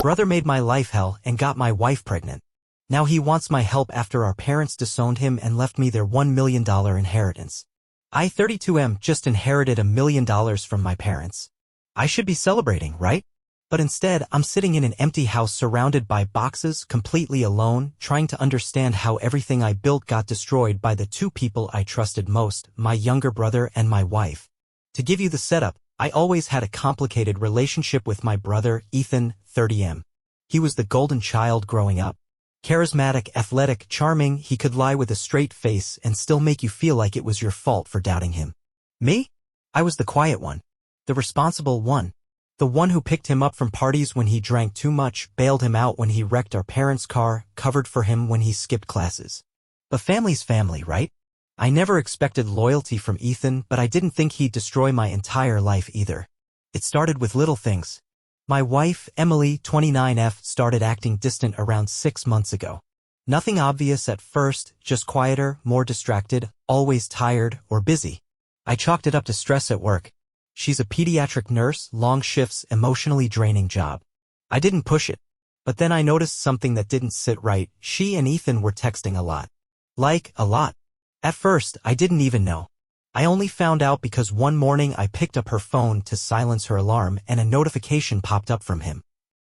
Brother made my life hell and got my wife pregnant. Now he wants my help after our parents disowned him and left me their $1 million inheritance. I, 32M, just inherited $1 million from my parents. I should be celebrating, right? But instead, I'm sitting in an empty house surrounded by boxes, completely alone, trying to understand how everything I built got destroyed by the two people I trusted most, my younger brother and my wife. To give you the setup, I always had a complicated relationship with my brother, Ethan, 30M. He was the golden child growing up. Charismatic, athletic, charming, he could lie with a straight face and still make you feel like it was your fault for doubting him. Me? I was the quiet one. The responsible one. The one who picked him up from parties when he drank too much, bailed him out when he wrecked our parents' car, covered for him when he skipped classes. But family's family, right? I never expected loyalty from Ethan, but I didn't think he'd destroy my entire life either. It started with little things. My wife, Emily, 29F, started acting distant around 6 months ago. Nothing obvious at first, just quieter, more distracted, always tired or busy. I chalked it up to stress at work. She's a pediatric nurse, long shifts, emotionally draining job. I didn't push it. But then I noticed something that didn't sit right. She and Ethan were texting a lot. Like, a lot. At first, I didn't even know. I only found out because one morning I picked up her phone to silence her alarm and a notification popped up from him.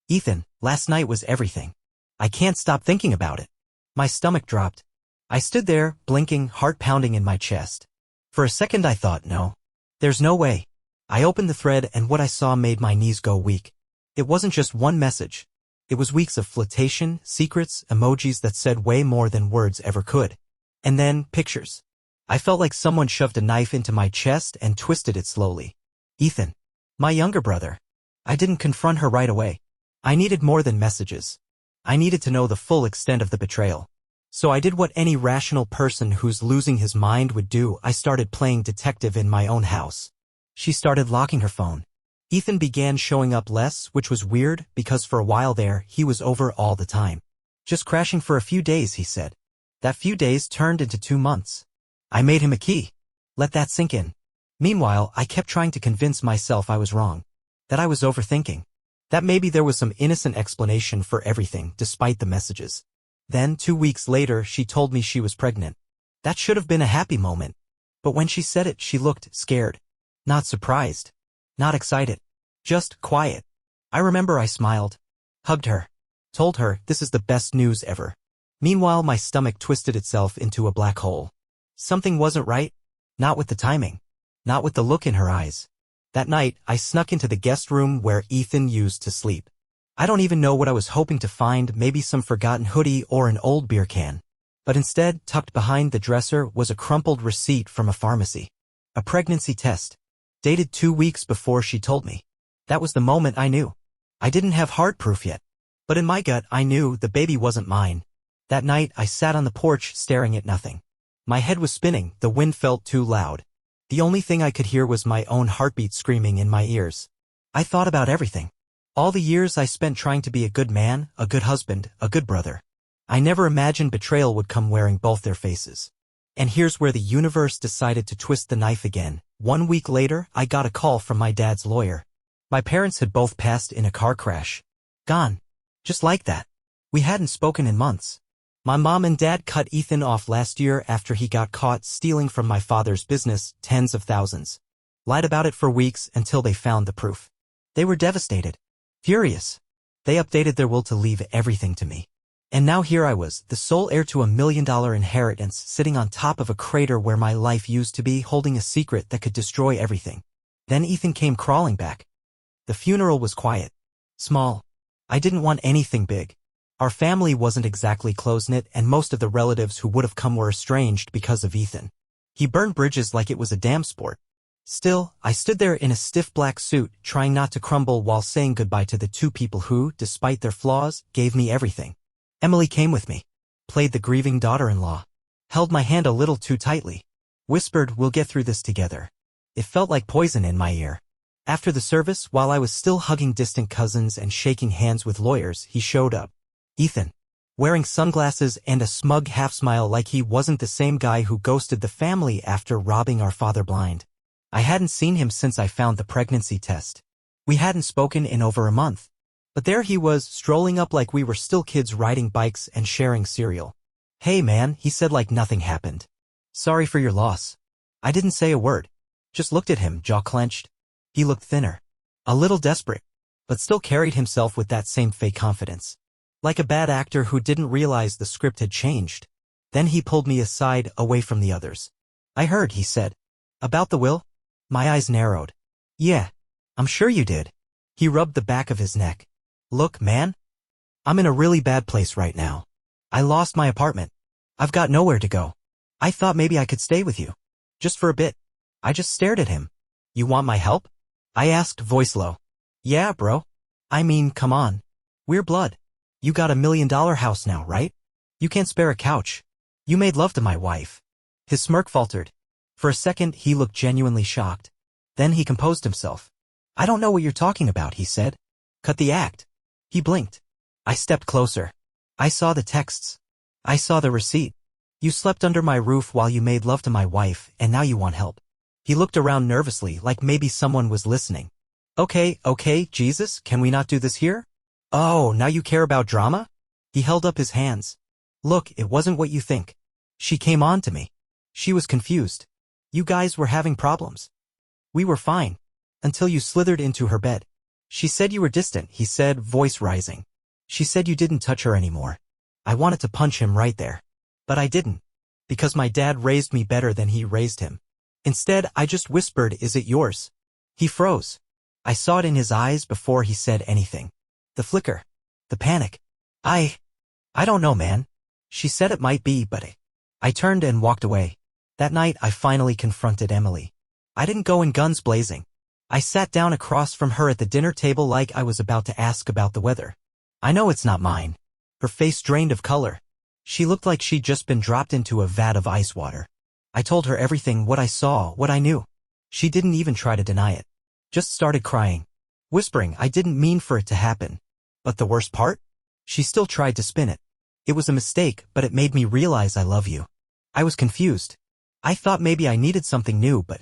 Ethan, last night was everything. I can't stop thinking about it. My stomach dropped. I stood there, blinking, heart pounding in my chest. For a second I thought, no. There's no way. I opened the thread and what I saw made my knees go weak. It wasn't just one message. It was weeks of flirtation, secrets, emojis that said way more than words ever could. And then, pictures. I felt like someone shoved a knife into my chest and twisted it slowly. Ethan. My younger brother. I didn't confront her right away. I needed more than messages. I needed to know the full extent of the betrayal. So I did what any rational person who's losing his mind would do. I started playing detective in my own house. She started locking her phone. Ethan began showing up less, which was weird because for a while there, he was over all the time. Just crashing for a few days, he said. That few days turned into 2 months. I made him a key. Let that sink in. Meanwhile, I kept trying to convince myself I was wrong. That I was overthinking. That maybe there was some innocent explanation for everything, despite the messages. Then, 2 weeks later, she told me she was pregnant. That should have been a happy moment. But when she said it, she looked scared. Not surprised. Not excited. Just quiet. I remember I smiled. Hugged her. Told her, this is the best news ever. Meanwhile, my stomach twisted itself into a black hole. Something wasn't right. Not with the timing. Not with the look in her eyes. That night, I snuck into the guest room where Ethan used to sleep. I don't even know what I was hoping to find, maybe some forgotten hoodie or an old beer can. But instead, tucked behind the dresser was a crumpled receipt from a pharmacy. A pregnancy test. Dated 2 weeks before she told me. That was the moment I knew. I didn't have hard proof yet. But in my gut, I knew the baby wasn't mine. That night, I sat on the porch staring at nothing. My head was spinning, the wind felt too loud. The only thing I could hear was my own heartbeat screaming in my ears. I thought about everything. All the years I spent trying to be a good man, a good husband, a good brother. I never imagined betrayal would come wearing both their faces. And here's where the universe decided to twist the knife again. 1 week later, I got a call from my dad's lawyer. My parents had both passed in a car crash. Gone. Just like that. We hadn't spoken in months. My mom and dad cut Ethan off last year after he got caught stealing from my father's business, tens of thousands. Lied about it for weeks until they found the proof. They were devastated. Furious. They updated their will to leave everything to me. And now here I was, the sole heir to $1 million inheritance, sitting on top of a crater where my life used to be, holding a secret that could destroy everything. Then Ethan came crawling back. The funeral was quiet. Small. I didn't want anything big. Our family wasn't exactly close-knit, and most of the relatives who would have come were estranged because of Ethan. He burned bridges like it was a damn sport. Still, I stood there in a stiff black suit, trying not to crumble while saying goodbye to the two people who, despite their flaws, gave me everything. Emily came with me. Played the grieving daughter-in-law. Held my hand a little too tightly. Whispered, we'll get through this together. It felt like poison in my ear. After the service, while I was still hugging distant cousins and shaking hands with lawyers, he showed up. Ethan. Wearing sunglasses and a smug half-smile like he wasn't the same guy who ghosted the family after robbing our father blind. I hadn't seen him since I found the pregnancy test. We hadn't spoken in over a month. But there he was, strolling up like we were still kids riding bikes and sharing cereal. "Hey man," he said like nothing happened. "Sorry for your loss." I didn't say a word. Just looked at him, jaw clenched. He looked thinner. A little desperate, but still carried himself with that same fake confidence. Like a bad actor who didn't realize the script had changed. Then he pulled me aside, away from the others. "I heard," he said. "About the will?" My eyes narrowed. "Yeah, I'm sure you did." He rubbed the back of his neck. "Look, man. I'm in a really bad place right now. I lost my apartment. I've got nowhere to go. I thought maybe I could stay with you. Just for a bit." I just stared at him. "You want my help?" I asked, voice low. "Yeah, bro. I mean, come on. We're blood. You got $1 million house now, right? You can't spare a couch. You made love to my wife." His smirk faltered. For a second, he looked genuinely shocked. Then he composed himself. "I don't know what you're talking about," he said. "Cut the act." He blinked. I stepped closer. I saw the texts. I saw the receipt. "You slept under my roof while you made love to my wife, and now you want help." He looked around nervously, like maybe someone was listening. Okay, Jesus, can we not do this here?" "Oh, now you care about drama?" He held up his hands. "Look, it wasn't what you think. She came on to me. She was confused. You guys were having problems. We were fine. Until you slithered into her bed. She said you were distant," he said, voice rising. "She said you didn't touch her anymore." I wanted to punch him right there. But I didn't. Because my dad raised me better than he raised him. Instead, I just whispered, "Is it yours?" He froze. I saw it in his eyes before he said anything. The flicker. The panic. I don't know, man. She said it might be, but I turned and walked away. That night, I finally confronted Emily. I didn't go in guns blazing. I sat down across from her at the dinner table like I was about to ask about the weather. "I know it's not mine." Her face drained of color. She looked like she'd just been dropped into a vat of ice water. I told her everything, what I saw, what I knew. She didn't even try to deny it. Just started crying. Whispering, I didn't mean for it to happen. But the worst part? She still tried to spin it. It was a mistake, but it made me realize I love you. I was confused. I thought maybe I needed something new, but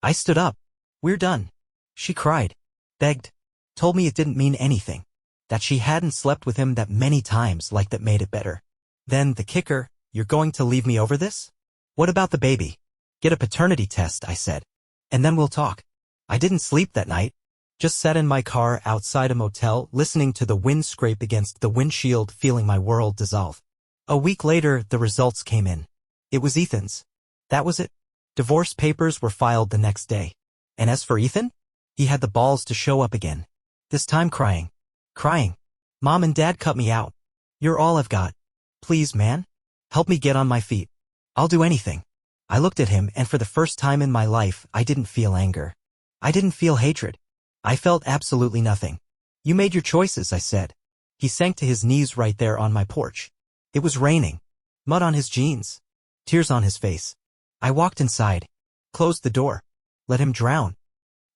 I stood up. "We're done." She cried. Begged. Told me it didn't mean anything. That she hadn't slept with him that many times, like that made it better. Then the kicker, "You're going to leave me over this? What about the baby?" "Get a paternity test," I said. "And then we'll talk." I didn't sleep that night. Just sat in my car outside a motel, listening to the wind scrape against the windshield, feeling my world dissolve. A week later, the results came in. It was Ethan's. That was it. Divorce papers were filed the next day. And as for Ethan, he had the balls to show up again. This time crying. Crying. "Mom and Dad cut me out. You're all I've got. Please, man. Help me get on my feet. I'll do anything." I looked at him, and for the first time in my life, I didn't feel anger. I didn't feel hatred. I felt absolutely nothing. "You made your choices," I said. He sank to his knees right there on my porch. It was raining. Mud on his jeans. Tears on his face. I walked inside. Closed the door. Let him drown.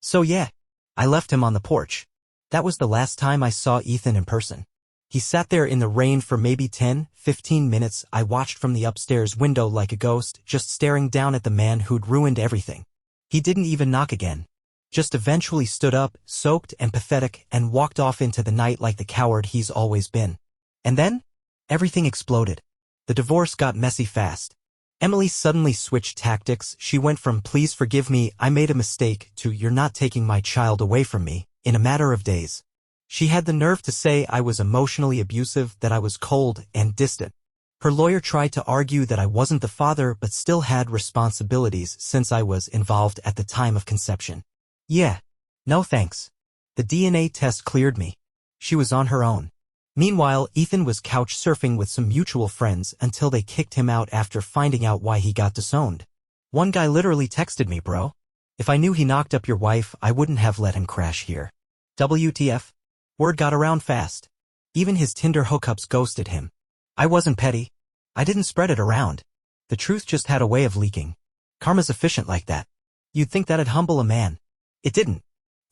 So yeah, I left him on the porch. That was the last time I saw Ethan in person. He sat there in the rain for maybe 10, 15 minutes. I watched from the upstairs window like a ghost, just staring down at the man who'd ruined everything. He didn't even knock again. Just eventually stood up, soaked and pathetic, and walked off into the night like the coward he's always been. And then, everything exploded. The divorce got messy fast. Emily suddenly switched tactics. She went from "Please forgive me, I made a mistake" to "You're not taking my child away from me," in a matter of days. She had the nerve to say I was emotionally abusive, that I was cold and distant. Her lawyer tried to argue that I wasn't the father but still had responsibilities since I was involved at the time of conception. Yeah. No thanks. The DNA test cleared me. She was on her own. Meanwhile, Ethan was couch surfing with some mutual friends until they kicked him out after finding out why he got disowned. One guy literally texted me, "Bro, if I knew he knocked up your wife, I wouldn't have let him crash here." WTF? Word got around fast. Even his Tinder hookups ghosted him. I wasn't petty. I didn't spread it around. The truth just had a way of leaking. Karma's efficient like that. You'd think that'd humble a man. It didn't.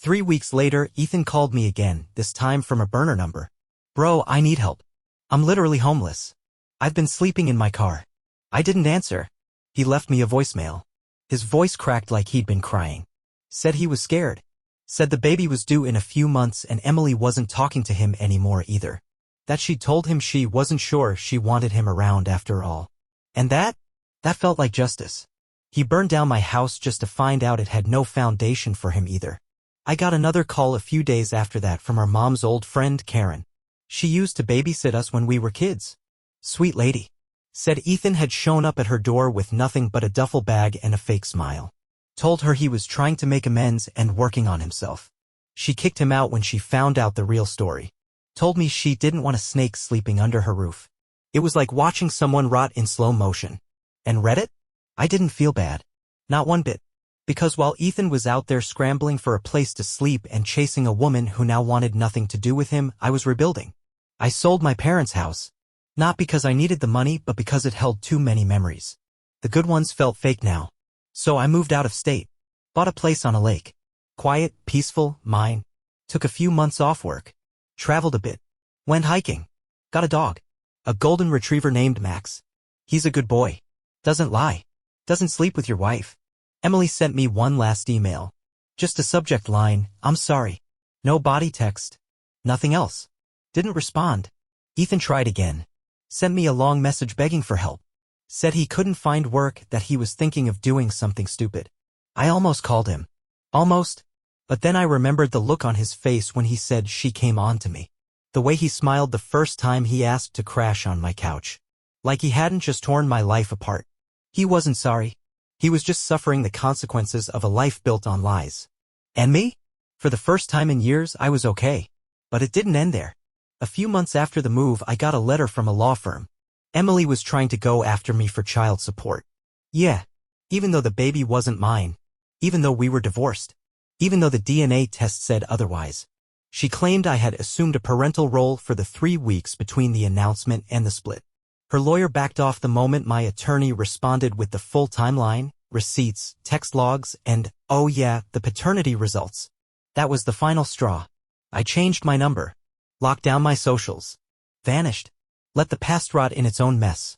3 weeks later, Ethan called me again, this time from a burner number. "Bro, I need help. I'm literally homeless. I've been sleeping in my car." I didn't answer. He left me a voicemail. His voice cracked like he'd been crying. Said he was scared. Said the baby was due in a few months and Emily wasn't talking to him anymore either. That she'd told him she wasn't sure she wanted him around after all. And that felt like justice. He burned down my house just to find out it had no foundation for him either. I got another call a few days after that from our mom's old friend Karen. She used to babysit us when we were kids. Sweet lady. Said Ethan had shown up at her door with nothing but a duffel bag and a fake smile. Told her he was trying to make amends and working on himself. She kicked him out when she found out the real story. Told me she didn't want a snake sleeping under her roof. It was like watching someone rot in slow motion. And Reddit? I didn't feel bad. Not one bit. Because while Ethan was out there scrambling for a place to sleep and chasing a woman who now wanted nothing to do with him, I was rebuilding. I sold my parents' house. Not because I needed the money, but because it held too many memories. The good ones felt fake now. So I moved out of state. Bought a place on a lake. Quiet, peaceful, mine. Took a few months off work. Traveled a bit. Went hiking. Got a dog. A golden retriever named Max. He's a good boy. Doesn't lie. Doesn't sleep with your wife. Emily sent me one last email. Just a subject line, I'm sorry. No body text. Nothing else. Didn't respond. Ethan tried again. Sent me a long message begging for help. Said he couldn't find work, that he was thinking of doing something stupid. I almost called him. Almost. But then I remembered the look on his face when he said she came on to me. The way he smiled the first time he asked to crash on my couch. Like he hadn't just torn my life apart. He wasn't sorry. He was just suffering the consequences of a life built on lies. And me? For the first time in years, I was okay. But it didn't end there. A few months after the move, I got a letter from a law firm. Emily was trying to go after me for child support. Yeah. Even though the baby wasn't mine. Even though we were divorced. Even though the DNA test said otherwise. She claimed I had assumed a parental role for the 3 weeks between the announcement and the split. Her lawyer backed off the moment my attorney responded with the full timeline, receipts, text logs, and, oh yeah, the paternity results. That was the final straw. I changed my number. Locked down my socials. Vanished. Let the past rot in its own mess.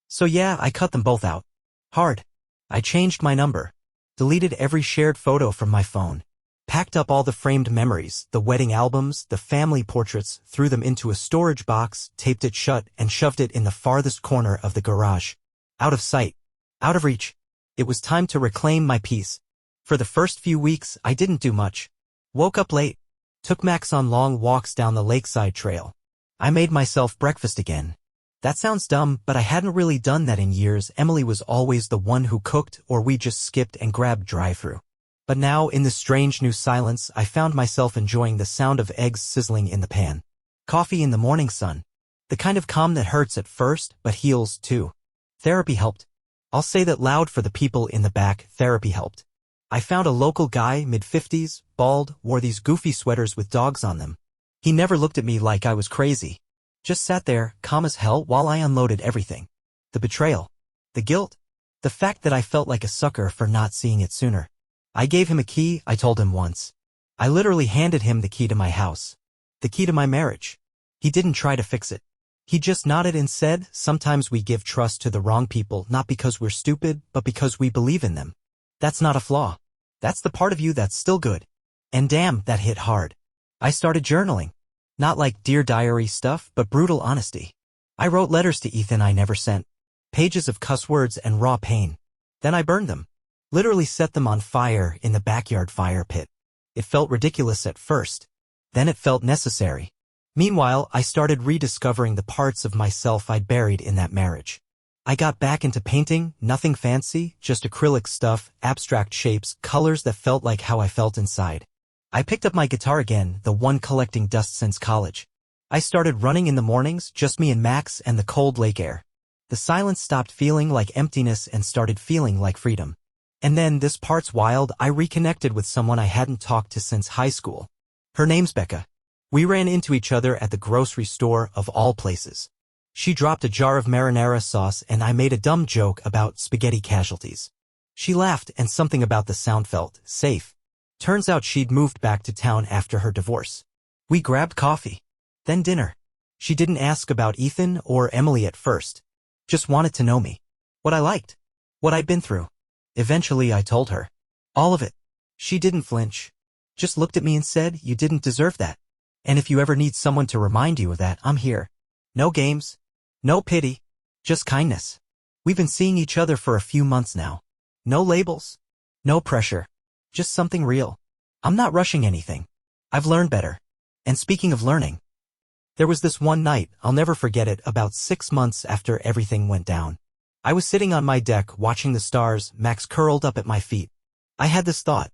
So yeah, I cut them both out. Hard. I changed my number. Deleted every shared photo from my phone. Packed up all the framed memories, the wedding albums, the family portraits, threw them into a storage box, taped it shut, and shoved it in the farthest corner of the garage. Out of sight. Out of reach. It was time to reclaim my peace. For the first few weeks, I didn't do much. Woke up late. Took Max on long walks down the lakeside trail. I made myself breakfast again. That sounds dumb, but I hadn't really done that in years. Emily was always the one who cooked, or we just skipped and grabbed drive-thru. But now, in the strange new silence, I found myself enjoying the sound of eggs sizzling in the pan. Coffee in the morning sun. The kind of calm that hurts at first, but heals too. Therapy helped. I'll say that loud for the people in the back, therapy helped. I found a local guy, mid-50s, bald, wore these goofy sweaters with dogs on them. He never looked at me like I was crazy. Just sat there, calm as hell, while I unloaded everything. The betrayal. The guilt. The fact that I felt like a sucker for not seeing it sooner. I gave him a key, I told him once. I literally handed him the key to my house. The key to my marriage. He didn't try to fix it. He just nodded and said, sometimes we give trust to the wrong people not because we're stupid, but because we believe in them. That's not a flaw. That's the part of you that's still good. And damn, that hit hard. I started journaling. Not like Dear Diary stuff, but brutal honesty. I wrote letters to Ethan I never sent. Pages of cuss words and raw pain. Then I burned them. Literally set them on fire in the backyard fire pit. It felt ridiculous at first. Then it felt necessary. Meanwhile, I started rediscovering the parts of myself I'd buried in that marriage. I got back into painting, nothing fancy, just acrylic stuff, abstract shapes, colors that felt like how I felt inside. I picked up my guitar again, the one collecting dust since college. I started running in the mornings, just me and Max and the cold lake air. The silence stopped feeling like emptiness and started feeling like freedom. And then, this part's wild, I reconnected with someone I hadn't talked to since high school. Her name's Becca. We ran into each other at the grocery store of all places. She dropped a jar of marinara sauce and I made a dumb joke about spaghetti casualties. She laughed and something about the sound felt safe. Turns out she'd moved back to town after her divorce. We grabbed coffee. Then dinner. She didn't ask about Ethan or Emily at first. Just wanted to know me. What I liked. What I'd been through. Eventually I told her. All of it. She didn't flinch. Just looked at me and said, "You didn't deserve that." And if you ever need someone to remind you of that, I'm here. No games. No pity. Just kindness. We've been seeing each other for a few months now. No labels. No pressure. Just something real. I'm not rushing anything. I've learned better. And speaking of learning, there was this one night, I'll never forget it, about 6 months after everything went down. I was sitting on my deck watching the stars, Max curled up at my feet. I had this thought.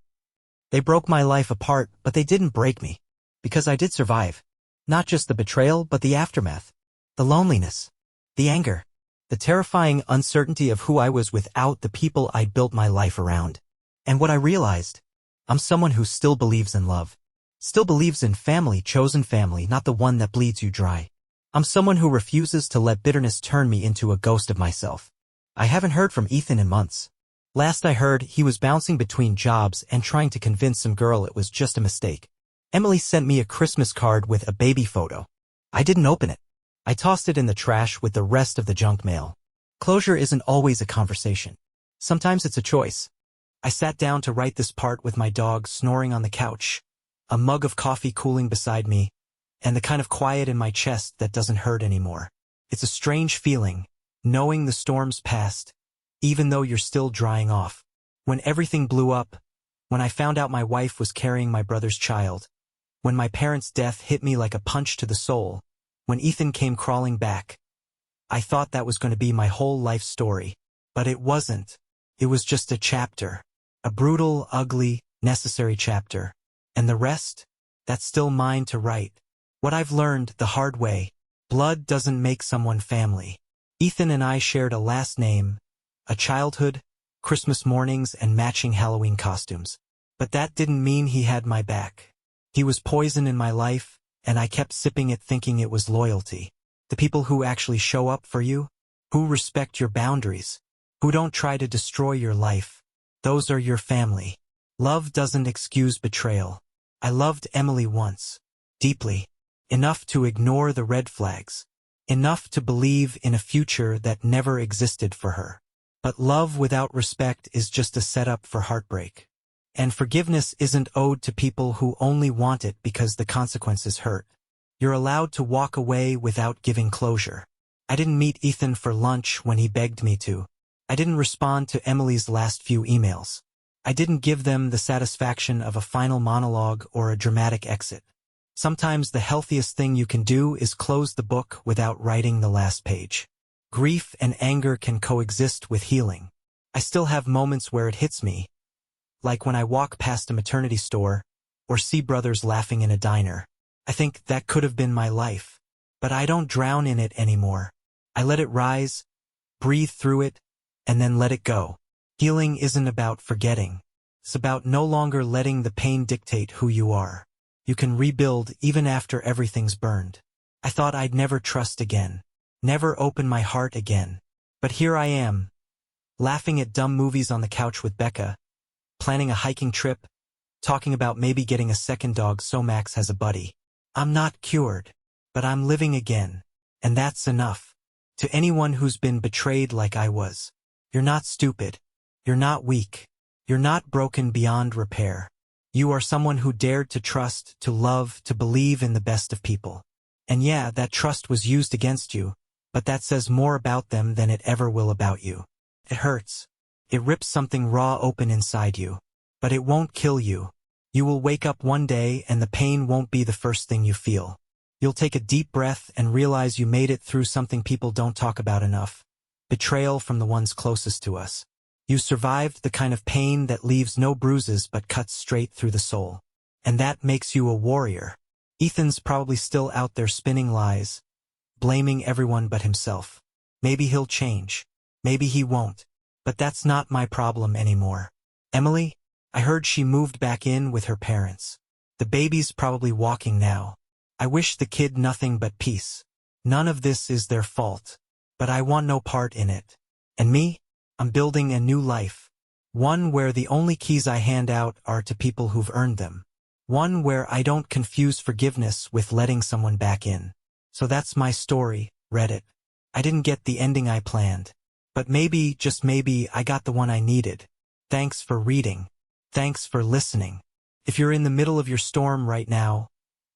They broke my life apart, but they didn't break me. Because I did survive. Not just the betrayal, but the aftermath. The loneliness. The anger. The terrifying uncertainty of who I was without the people I'd built my life around. And what I realized, I'm someone who still believes in love. Still believes in family, chosen family, not the one that bleeds you dry. I'm someone who refuses to let bitterness turn me into a ghost of myself. I haven't heard from Ethan in months. Last I heard, he was bouncing between jobs and trying to convince some girl it was just a mistake. Emily sent me a Christmas card with a baby photo. I didn't open it. I tossed it in the trash with the rest of the junk mail. Closure isn't always a conversation. Sometimes it's a choice. I sat down to write this part with my dog snoring on the couch, a mug of coffee cooling beside me, and the kind of quiet in my chest that doesn't hurt anymore. It's a strange feeling, knowing the storm's past, even though you're still drying off. When everything blew up, when I found out my wife was carrying my brother's child, when my parents' death hit me like a punch to the soul, when Ethan came crawling back, I thought that was going to be my whole life story. But it wasn't. It was just a chapter. A brutal, ugly, necessary chapter. And the rest? That's still mine to write. What I've learned the hard way. Blood doesn't make someone family. Ethan and I shared a last name, a childhood, Christmas mornings, and matching Halloween costumes. But that didn't mean he had my back. He was poison in my life, and I kept sipping it thinking it was loyalty. The people who actually show up for you, who respect your boundaries, who don't try to destroy your life, those are your family. Love doesn't excuse betrayal. I loved Emily once, deeply, enough to ignore the red flags, enough to believe in a future that never existed for her. But love without respect is just a setup for heartbreak. And forgiveness isn't owed to people who only want it because the consequences hurt. You're allowed to walk away without giving closure. I didn't meet Ethan for lunch when he begged me to. I didn't respond to Emily's last few emails. I didn't give them the satisfaction of a final monologue or a dramatic exit. Sometimes the healthiest thing you can do is close the book without writing the last page. Grief and anger can coexist with healing. I still have moments where it hits me, like when I walk past a maternity store or see brothers laughing in a diner. I think that could have been my life, but I don't drown in it anymore. I let it rise, breathe through it, and then let it go. Healing isn't about forgetting. It's about no longer letting the pain dictate who you are. You can rebuild even after everything's burned. I thought I'd never trust again, never open my heart again. But here I am, laughing at dumb movies on the couch with Becca, planning a hiking trip, talking about maybe getting a second dog so Max has a buddy. I'm not cured, but I'm living again, and that's enough. To anyone who's been betrayed like I was, you're not stupid. You're not weak. You're not broken beyond repair. You are someone who dared to trust, to love, to believe in the best of people. And yeah, that trust was used against you, but that says more about them than it ever will about you. It hurts. It rips something raw open inside you. But it won't kill you. You will wake up one day and the pain won't be the first thing you feel. You'll take a deep breath and realize you made it through something people don't talk about enough. Betrayal from the ones closest to us. You survived the kind of pain that leaves no bruises but cuts straight through the soul. And that makes you a warrior. Ethan's probably still out there spinning lies, blaming everyone but himself. Maybe he'll change. Maybe he won't. But that's not my problem anymore. Emily? I heard she moved back in with her parents. The baby's probably walking now. I wish the kid nothing but peace. None of this is their fault. But I want no part in it. And me? I'm building a new life. One where the only keys I hand out are to people who've earned them. One where I don't confuse forgiveness with letting someone back in. So that's my story, Reddit. I didn't get the ending I planned. But maybe, just maybe, I got the one I needed. Thanks for reading. Thanks for listening. If you're in the middle of your storm right now,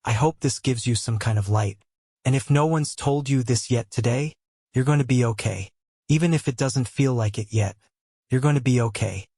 I hope this gives you some kind of light. And if no one's told you this yet today, you're going to be okay. Even if it doesn't feel like it yet, you're going to be okay.